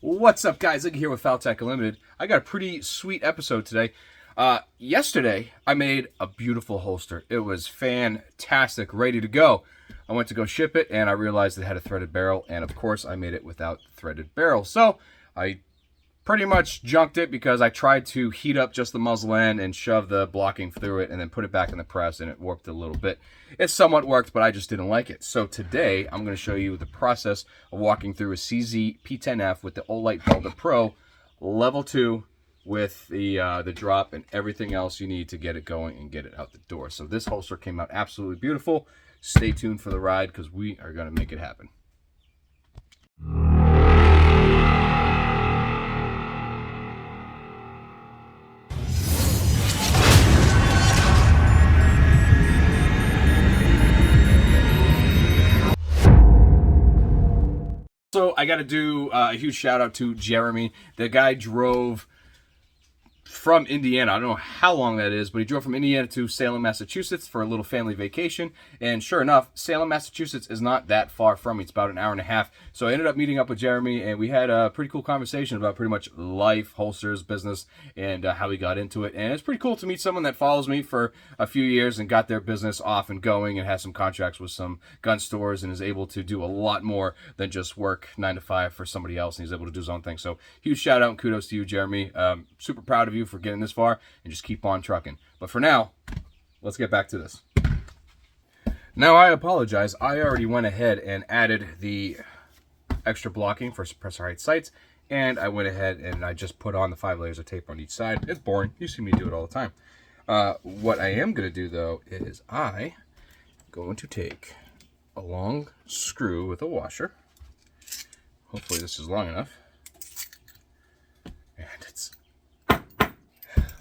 What's up, guys? Look here with Faltacunlimited. I got a pretty sweet episode today. Yesterday, I made a beautiful holster. It was fantastic, ready to go. I went to go ship it, and I realized it had a threaded barrel, and of course, I made it without the threaded barrel. So, I pretty much junked it because I tried to heat up just the muzzle end and shove the blocking through it and then put it back in the press, and it warped a little bit. It somewhat worked, but I just didn't like it. So today, I'm going to show you the process of walking through a CZ P10F with the Olight BALDR Pro Level 2 with the drop and everything else you need to get it going and get it out the door. So this holster came out absolutely beautiful. Stay tuned for the ride because we are going to make it happen. So I got to do a huge shout out to Jeremy. The guy drove from Indiana. I don't know how long that is, but he drove from Indiana to Salem, Massachusetts for a little family vacation. And sure enough, Salem, Massachusetts is not that far from me. It's about an hour and a half. So I ended up meeting up with Jeremy, and we had a pretty cool conversation about pretty much life, holsters, business, and how he got into it. And it's pretty cool to meet someone that follows me for a few years and got their business off and going and has some contracts with some gun stores and is able to do a lot more than just work 9 to 5 for somebody else, and he's able to do his own thing. So huge shout out and kudos to you, Jeremy. Super proud of you for getting this far, and just keep on trucking. But for now, let's get back to this. Now, I apologize. I already went ahead and added the extra blocking for suppressor height sights, and I went ahead and I just put on the 5 layers of tape on each side. It's boring. You see me do it all the time. What I am going to do, though, is I'm going to take a long screw with a washer. Hopefully this is long enough. And it's...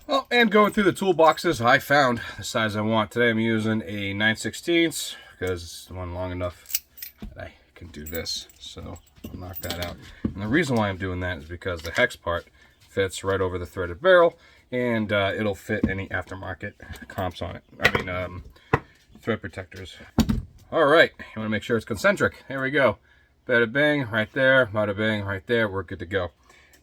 Well, and going through the toolboxes, I found the size I want. Today I'm using a 9/16 because it's the one long enough that I can do this. So I'll knock that out. And the reason why I'm doing that is because the hex part fits right over the threaded barrel, and it'll fit any aftermarket comps on it. I mean, thread protectors. All right, you want to make sure it's concentric. There we go. Bada bing, right there. Bada bing, right there. We're good to go.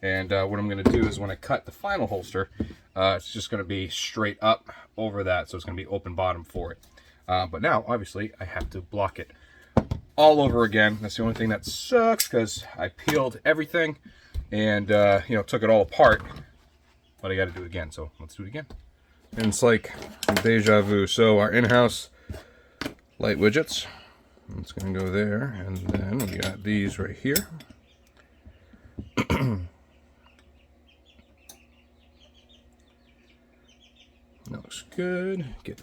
And what I'm going to do is when I cut the final holster, it's just going to be straight up over that, so it's going to be open bottom for it. But now, obviously, I have to block it all over again. That's the only thing that sucks, because I peeled everything and took it all apart. But I got to do it again, so let's do it again. And it's like deja vu. So our in-house light widgets. It's going to go there, and then we got these right here. That looks good. Get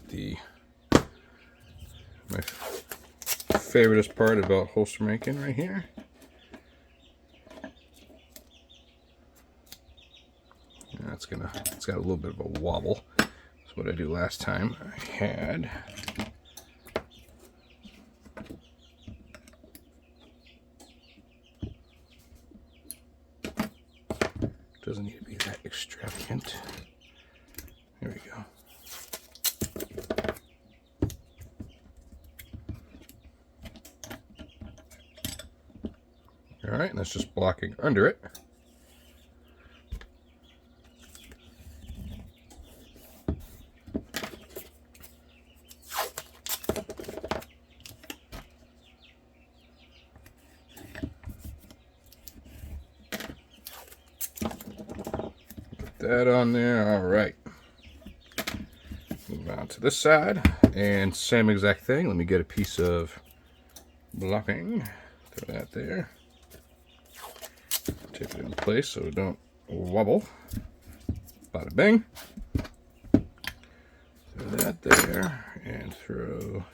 my favoriteest part about holster making right here. Yeah, it's got a little bit of a wobble. That's what I do last time. I had doesn't need to be that extravagant. There we go. All right, and that's just blocking under it. Put that on there. All right. Move on to this side, and same exact thing. Let me get a piece of blocking. Throw that there. Tape it in place so it don't wobble. Bada bing. Throw that there, and throw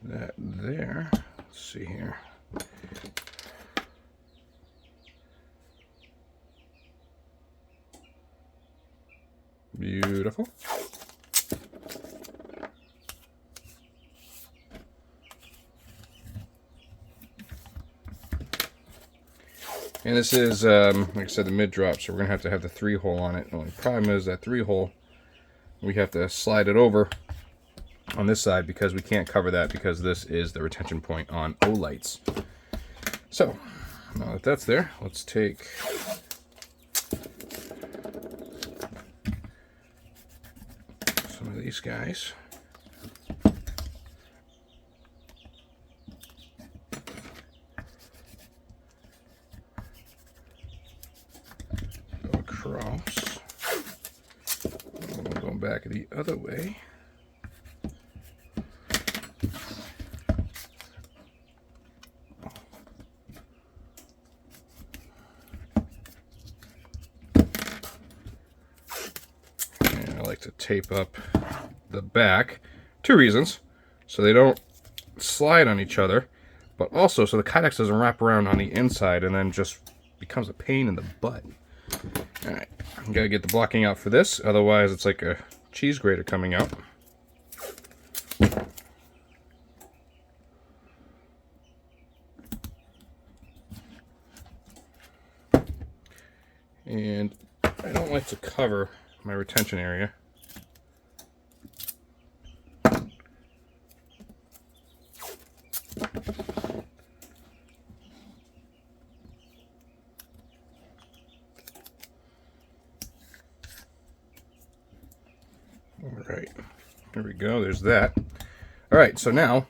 that there. Let's see here. Beautiful. And this is, like I said, the mid drop, so we're going to have the 3-hole on it. The only problem is that 3-hole, we have to slide it over on this side because we can't cover that because this is the retention point on Olights. So now that that's there, let's take some of these guys. Go across. And we'll go back the other way. To tape up the back. 2 reasons: so they don't slide on each other, but also so the kydex doesn't wrap around on the inside and then just becomes a pain in the butt. Alright, I gotta get the blocking out for this, otherwise it's like a cheese grater coming out. And I don't like to cover my retention area. Alright, there we go, there's that. Alright, so now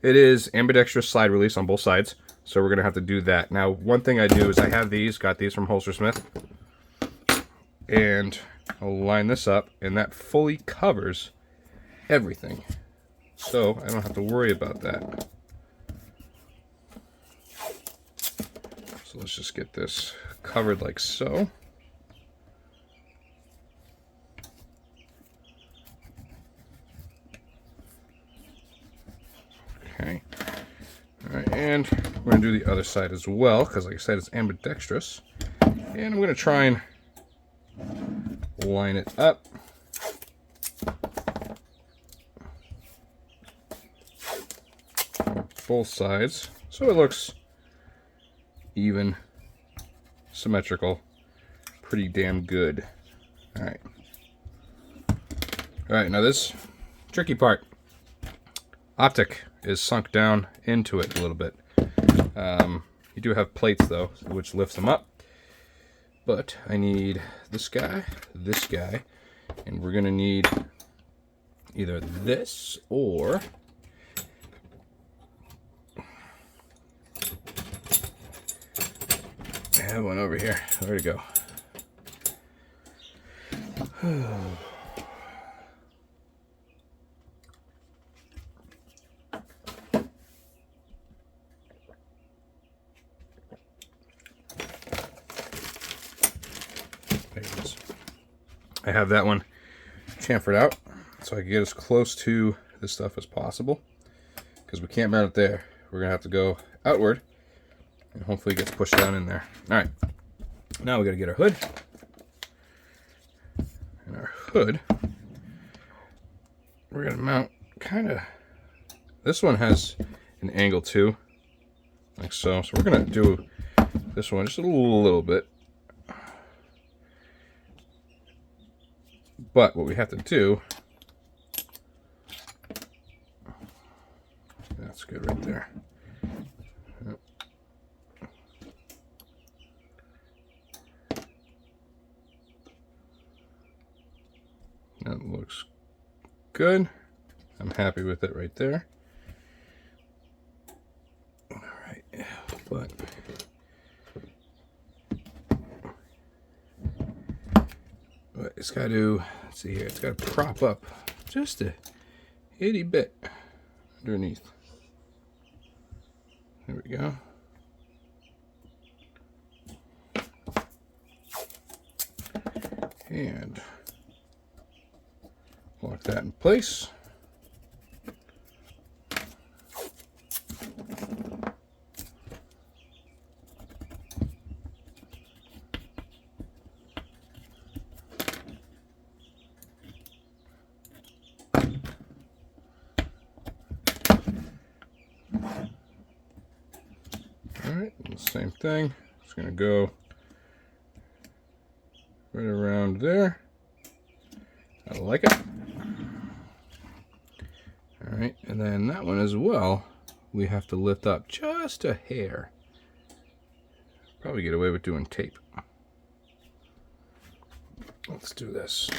it is ambidextrous slide release on both sides, so we're going to have to do that. Now, one thing I do is I have these, got these from Holster Smith, and I'll line this up, and that fully covers everything. So I don't have to worry about that. So let's just get this covered like so. Okay. All right, and we're going to do the other side as well, because like I said, it's ambidextrous. And I'm going to try and line it up. Both sides, so it looks even, symmetrical, pretty damn good. Alright. Alright, now this tricky part. Optic is sunk down into it a little bit. You do have plates though, which lifts them up. But I need this guy, and we're going to need either this or I have one over here. Where'd it go? There it is. I have that one chamfered out so I can get as close to this stuff as possible, because we can't mount it there. We're going to have to go outward, and hopefully it gets pushed down in there. Alright, now we got to get our hood. And our hood, we're going to mount kind of, this one has an angle too, like so. So we're going to do this one just a little bit. But what we have to do, that's good right there. Yep. That looks good. I'm happy with it right there. All right, but it's got to, let's see here, it's got to prop up just a itty bit underneath. There we go. And lock that in place. Alright, same thing. It's going to go right around there. I like it. Alright, and then that one as well, we have to lift up just a hair. Probably get away with doing tape. Let's do this.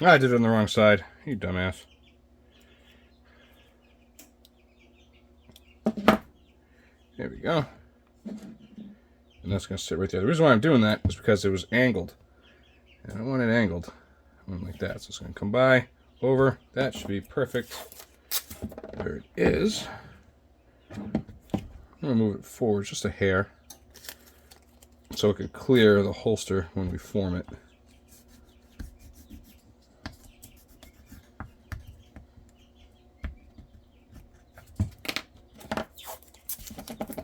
I did it on the wrong side. You dumbass. There we go. And that's going to sit right there. The reason why I'm doing that is because it was angled. And I don't want it angled. I want it like that. So it's going to come by, over. That should be perfect. There it is. I'm going to move it forward just a hair so it can clear the holster when we form it.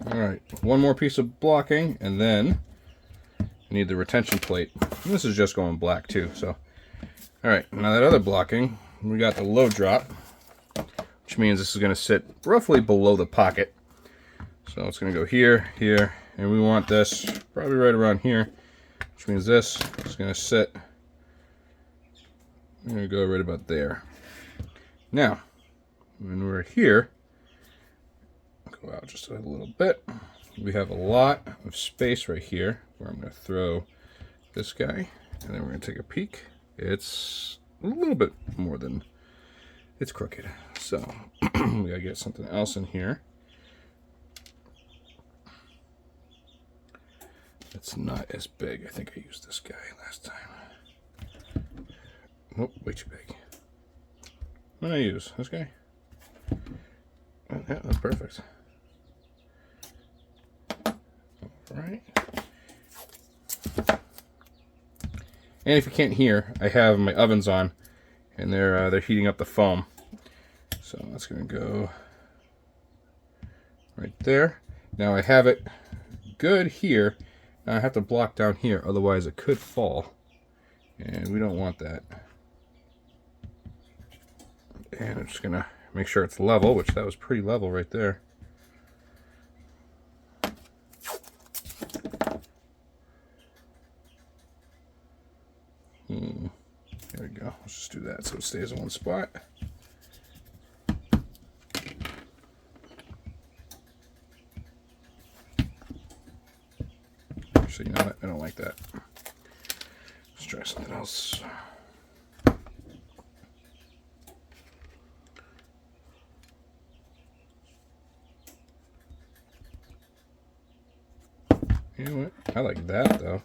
Alright, one more piece of blocking, and then I need the retention plate. And this is just going black too, so. Alright, now that other blocking, we got the low drop, which means this is going to sit roughly below the pocket. So it's going to go here, here, and we want this probably right around here, which means this is going to sit, I'm going to go right about there. Now, when we're here, go out just a little bit. We have a lot of space right here where I'm going to throw this guy, and then we're going to take a peek. It's a little bit more than, it's crooked. So we got to get something else in here. It's not as big. I think I used this guy last time. Nope, way too big. What did I use? This guy? Oh, yeah, that's perfect. Right. And if you can't hear, I have my ovens on, and they're heating up the foam. So that's going to go right there. Now I have it good here. Now I have to block down here, otherwise it could fall, and we don't want that. And I'm just going to make sure it's level, which that was pretty level right there. There we go. Let's just do that so it stays in one spot. Actually, you know what? I don't like that. Let's try something else. You know what? I like that though.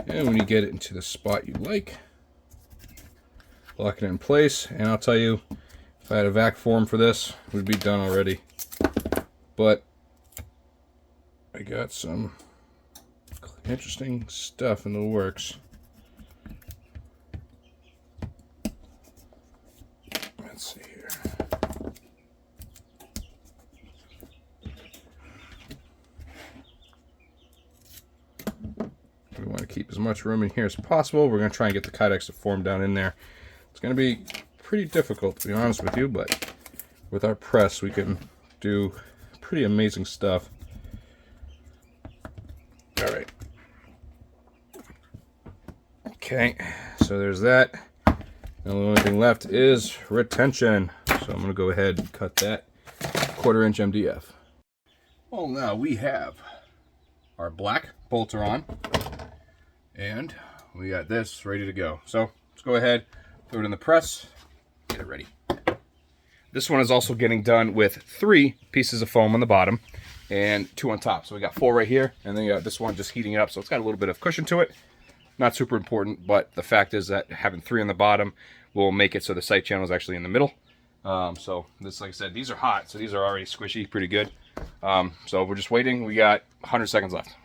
And when you get it into the spot you like, lock it in place. And I'll tell you, if I had a vac form for this, it would be done already. But I got some interesting stuff in the works. Let's see here. We want to keep as much room in here as possible. We're going to try and get the kydex to form down in there. It's going to be pretty difficult, to be honest with you, but with our press, we can do pretty amazing stuff. All right. Okay, so there's that. Now the only thing left is retention. So I'm going to go ahead and cut that 1/4 inch MDF. Well, now we have our black bolter on, and we got this ready to go. So let's go ahead, throw it in the press, get it ready. This one is also getting done with 3 pieces of foam on the bottom. and 2 on top. So we got 4 right here, and then you got this one just heating it up. So it's got a little bit of cushion to it. Not super important, but the fact is that having 3 on the bottom will make it so the sight channel is actually in the middle. So this, like I said, these are hot, so these are already squishy, pretty good. So we're just waiting. We got 100 seconds left.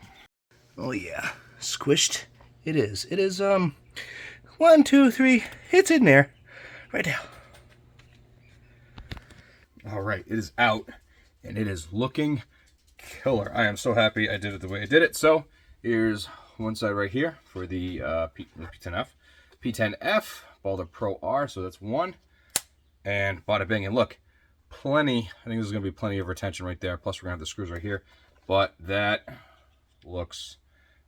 Oh yeah, squished it is. It is 1, 2, 3. It's in there right now. All right, it is out, and it is looking killer. I am so happy I did it the way I did it. So here's one side right here for the P10F. P10F, BALDR Pro R, so that's 1. And bada bing, and look, plenty, I think there's going to be plenty of retention right there. Plus we're going to have the screws right here. But that looks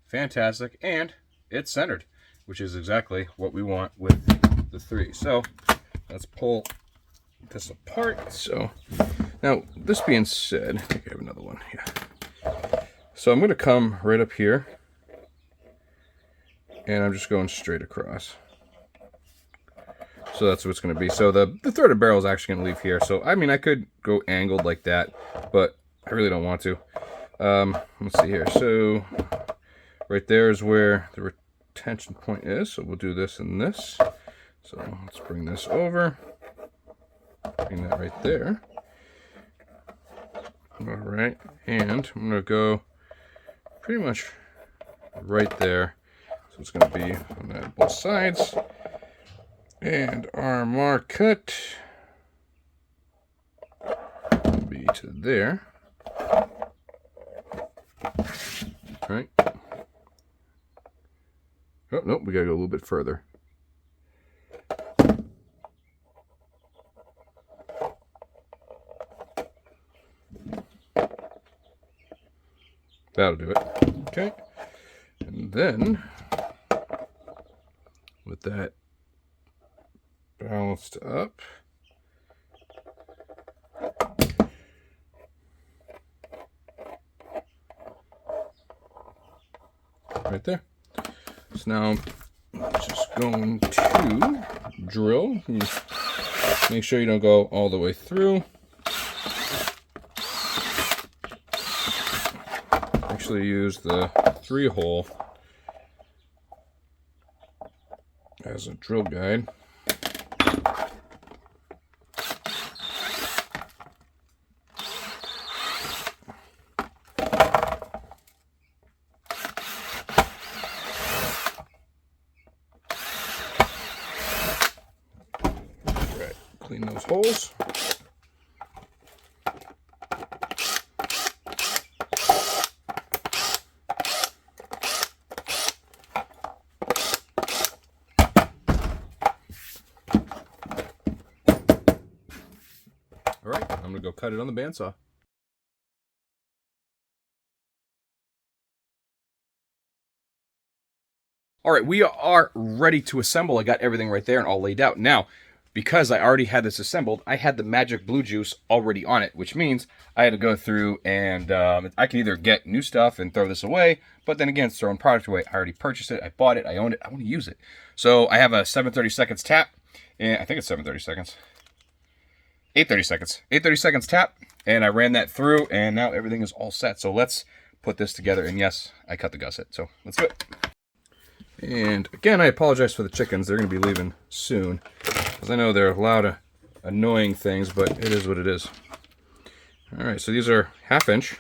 fantastic, and it's centered, which is exactly what we want with the 3. So let's pull this apart. So now, this being said, I think I have another one here. So I'm going to come right up here, and I'm just going straight across. So that's what it's going to be. So the threaded barrel is actually going to leave here. So, I mean, I could go angled like that, but I really don't want to. Let's see here. So right there is where the retention point is. So we'll do this and this. So let's bring this over. Bring that right there. All right. And I'm going to go pretty much right there. So it's going to be on both sides. And our mark cut will be to there. All right. Oh, nope, we gotta go a little bit further. That'll do it. Okay. And then, with that balanced up, right there. So now I'm just going to drill. Make sure you don't go all the way through. Actually use the 3-hole as a drill guide. Clean those holes. All right, I'm gonna go cut it on the bandsaw. All right, we are ready to assemble. I got everything right there and all laid out. Now, because I already had this assembled, I had the magic blue juice already on it, which means I had to go through and I can either get new stuff and throw this away, but then again, it's throwing product away. I already purchased it, I bought it, I own it, I want to use it. So I have a 730 seconds tap, and I think it's 730 seconds. 830 seconds. 830 seconds tap, and I ran that through, and now everything is all set. So let's put this together, and yes, I cut the gusset, so let's do it. And again, I apologize for the chickens. They're going to be leaving soon, because I know they're loud, annoying things, but it is what it is. All right, so these are 1/2 inch.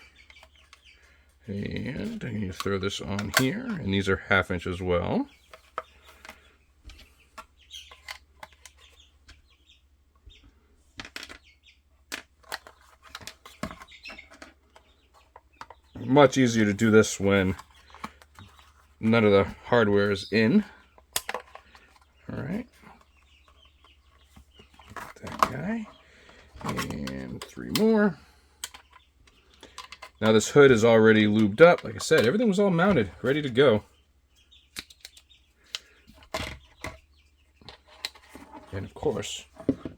And I'm going to throw this on here, and these are 1/2 inch as well. Much easier to do this when none of the hardware is in. All right. That guy. And 3 more. Now this hood is already lubed up. Like I said, everything was all mounted, ready to go. And of course,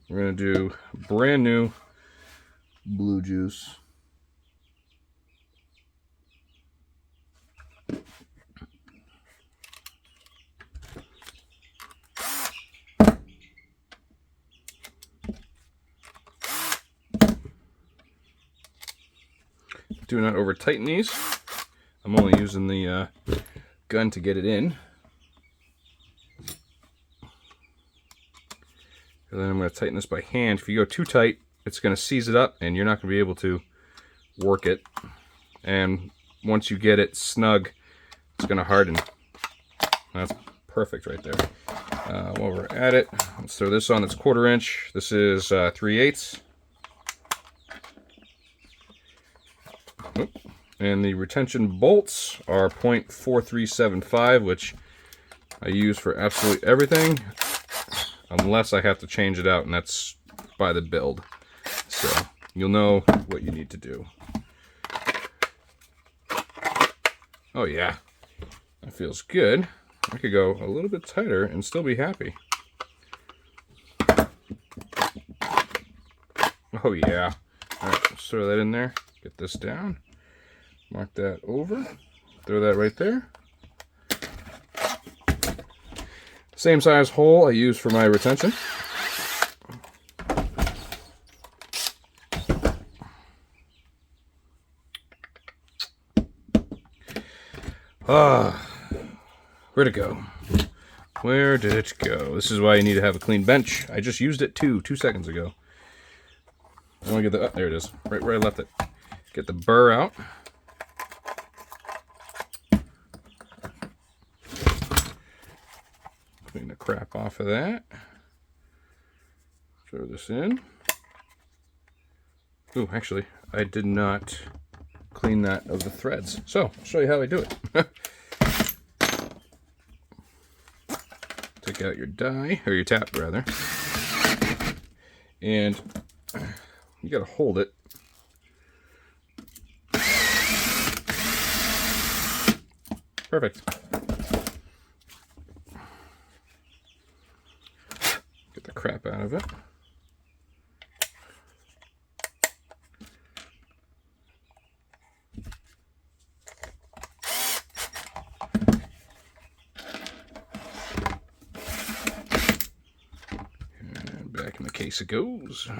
we're going to do brand new blue juice. do not over tighten these. I'm only using the gun to get it in. And then I'm going to tighten this by hand. If you go too tight, it's going to seize it up and you're not going to be able to work it. And once you get it snug, it's going to harden. That's perfect right there. While we're at it, let's throw this on. It's 1/4 inch. This is 3/8. And the retention bolts are .4375, which I use for absolutely everything, unless I have to change it out, and that's by the build. So you'll know what you need to do. Oh yeah, that feels good. I could go a little bit tighter and still be happy. Oh yeah. All right, let's throw that in there. Get this down. Mark that over. Throw that right there. Same size hole I use for my retention. Where'd it go? Where did it go? This is why you need to have a clean bench. I just used it 2 seconds ago. I want to get the, oh, there it is, right where I left it. Get the burr out. Clean the crap off of that. Throw this in. Ooh, actually, I did not clean that of the threads. So, I'll show you how I do it. Take out your die, or your tap rather, and you gotta hold it. Perfect. Get the crap out of it. Back in the case it goes.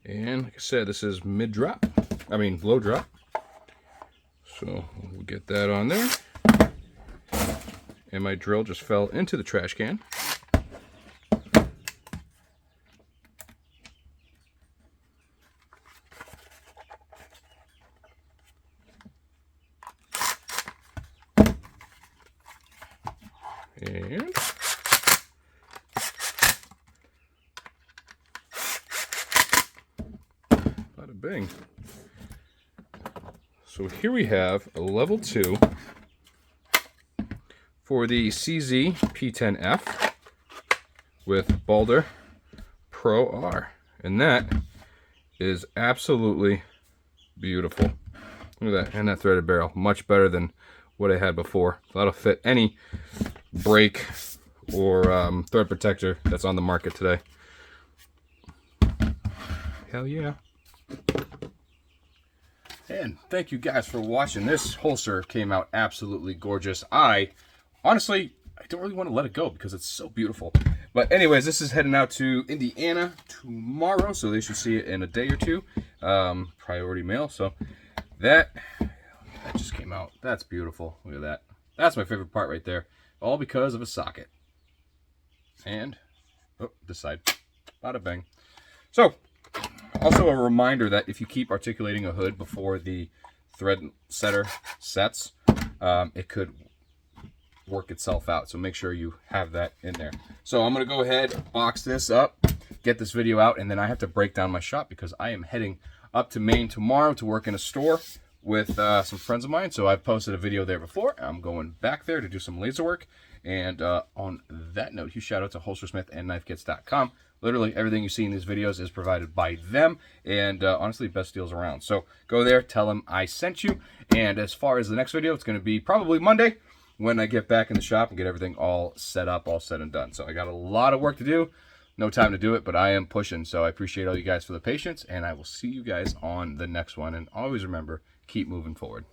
And like I said, this is mid-drop. I mean, low drop. So we'll get that on there. And my drill just fell into the trash can. And bada bing. So here we have a level 2 for the CZ P10F with BALDR Pro R. And that is absolutely beautiful. Look at that, and that threaded barrel. Much better than what I had before. That'll fit any brake or thread protector that's on the market today. Hell yeah. And thank you guys for watching. This holster came out absolutely gorgeous. Honestly, I don't really want to let it go because it's so beautiful. But anyways, this is heading out to Indiana tomorrow, so they should see it in a day or two. Priority mail. So that just came out. That's beautiful. Look at that. That's my favorite part right there. All because of a socket. And, oh, this side. Bada bang. So, also a reminder that if you keep articulating a hood before the thread setter sets, it could work itself out. So make sure you have that in there. So I'm going to go ahead, box this up, get this video out, and then I have to break down my shop because I am heading up to Maine tomorrow to work in a store with some friends of mine. So I've posted a video there before. I'm going back there to do some laser work. And on that note, huge shout out to Holstersmith and KnifeKits.com. Literally everything you see in these videos is provided by them, and honestly, best deals around. So go there, tell them I sent you. And as far as the next video, it's going to be probably Monday when I get back in the shop and get everything all set up, all said and done. So I got a lot of work to do. No time to do it, but I am pushing. So I appreciate all you guys for the patience, and I will see you guys on the next one. And always remember, keep moving forward.